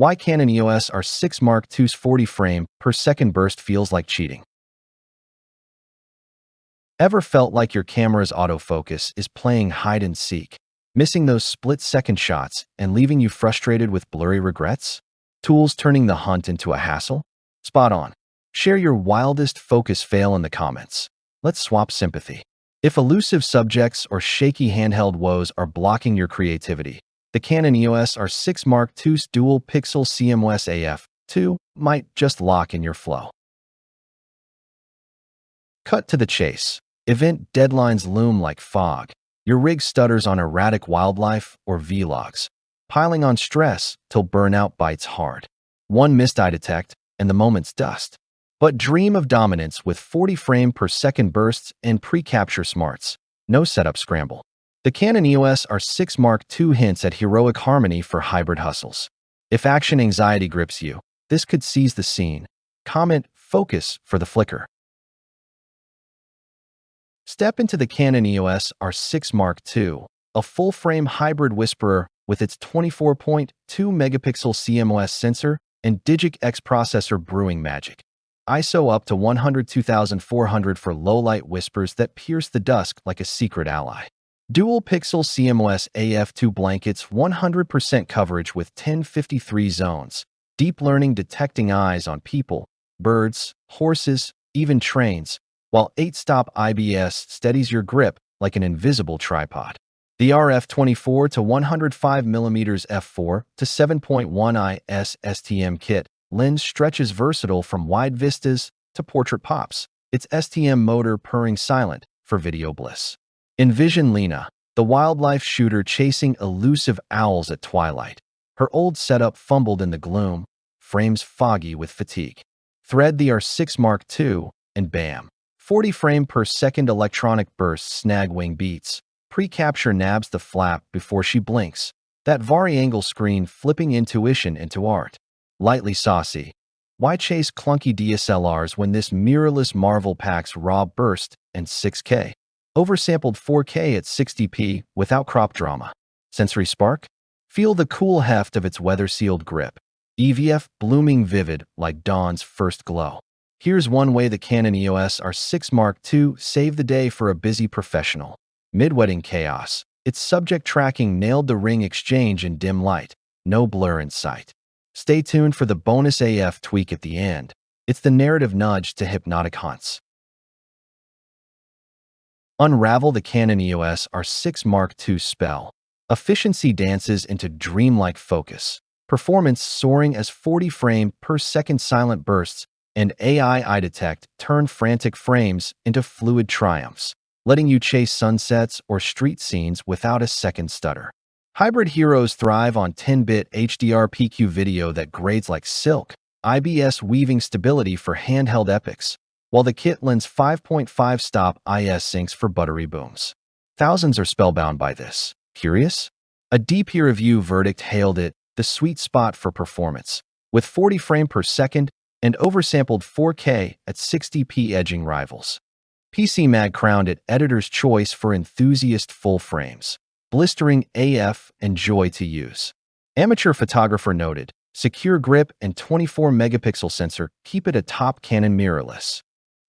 Why Canon EOS R6 Mark II's 40 frame per second burst feels like cheating. Ever felt like your camera's autofocus is playing hide and seek, missing those split-second shots and leaving you frustrated with blurry regrets? Tools turning the hunt into a hassle? Spot on. Share your wildest focus fail in the comments. Let's swap sympathy. If elusive subjects or shaky handheld woes are blocking your creativity, the Canon EOS R6 Mark II's dual-pixel CMOS AF2 might just lock in your flow. Cut to the chase. Event deadlines loom like fog. Your rig stutters on erratic wildlife or vlogs, piling on stress till burnout bites hard. One missed eye detect, and the moment's dust. But dream of dominance with 40 frame per second bursts and pre-capture smarts. No setup scramble. The Canon EOS R6 Mark II hints at heroic harmony for hybrid hustles. If action anxiety grips you, this could seize the scene. Comment focus for the flicker. Step into the Canon EOS R6 Mark II, a full-frame hybrid whisperer with its 24.2 megapixel CMOS sensor and Digic X processor brewing magic. ISO up to 102,400 for low-light whispers that pierce the dusk like a secret ally. Dual-pixel CMOS AF2 blankets 100% coverage with 1053 zones. Deep learning detecting eyes on people, birds, horses, even trains, while 8-stop IBS steadies your grip like an invisible tripod. The RF 24 to 105mm f4 to 7.1 IS STM kit lens stretches versatile from wide vistas to portrait pops. Its STM motor purring silent for video bliss. Envision Lena, the wildlife shooter chasing elusive owls at twilight. Her old setup fumbled in the gloom, frames foggy with fatigue. Thread the R6 Mark II, and bam! 40 frame per second electronic bursts snag wing beats. Pre-capture nabs the flap before she blinks. That vari-angle screen flipping intuition into art. Lightly saucy. Why chase clunky DSLRs when this mirrorless marvel packs raw burst and 6K? Oversampled 4K at 60p without crop drama. Sensory spark? Feel the cool heft of its weather-sealed grip. EVF blooming vivid like dawn's first glow. Here's one way the Canon EOS R6 Mark II saved the day for a busy professional. Mid-wedding chaos. Its subject tracking nailed the ring exchange in dim light. No blur in sight. Stay tuned for the bonus AF tweak at the end. It's the narrative nudge to hypnotic hunts. Unravel the Canon EOS R6 Mark II spell. Efficiency dances into dreamlike focus. Performance soaring as 40 frame per second silent bursts and AI eye detect turn frantic frames into fluid triumphs, letting you chase sunsets or street scenes without a second stutter. Hybrid heroes thrive on 10-bit HDR PQ video that grades like silk, IBS weaving stability for handheld epics, while the kit lends 5.5-stop IS syncs for buttery booms. Thousands are spellbound by this. Curious? A deep peer review verdict hailed it the sweet spot for performance, with 40 frame per second and oversampled 4K at 60p edging rivals. PC Mag crowned it editor's choice for enthusiast full frames. Blistering AF and joy to use. Amateur photographer noted, secure grip and 24 megapixel sensor keep it a top Canon mirrorless.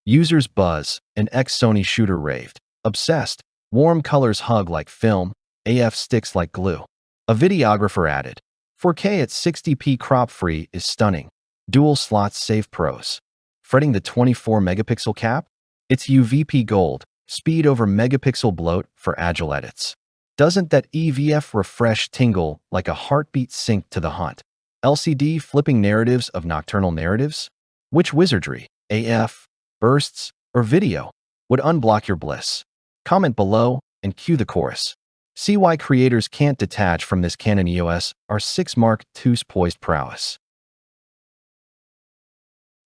Users buzz, an ex-Sony shooter raved. Obsessed, warm colors hug like film, AF sticks like glue. A videographer added, 4K at 60p crop-free is stunning. Dual slots save pros. Fretting the 24 megapixel cap? It's UVP gold, speed over megapixel bloat for agile edits. Doesn't that EVF refresh tingle like a heartbeat sync to the hunt? LCD flipping narratives of nocturnal narratives? Which wizardry, AF, bursts, or video, would unblock your bliss? Comment below and cue the chorus. See why creators can't detach from this Canon EOS R6 Mark II's poised prowess.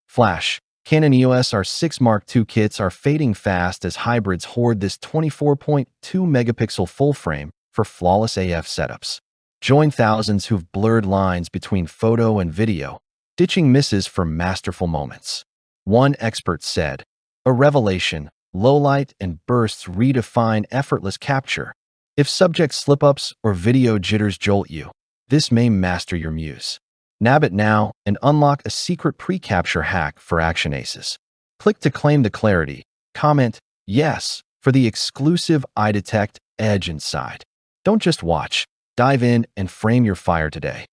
Flash. Canon EOS R6 Mark II kits are fading fast as hybrids hoard this 24.2 megapixel full frame for flawless AF setups. Join thousands who've blurred lines between photo and video, ditching misses for masterful moments. One expert said, "A revelation, low light and bursts redefine effortless capture. If subject slip-ups or video jitters jolt you, this may master your muse." Nab it now and unlock a secret pre-capture hack for action aces. Click to claim the clarity. Comment yes for the exclusive eye detect edge inside. Don't just watch. Dive in and frame your fire today.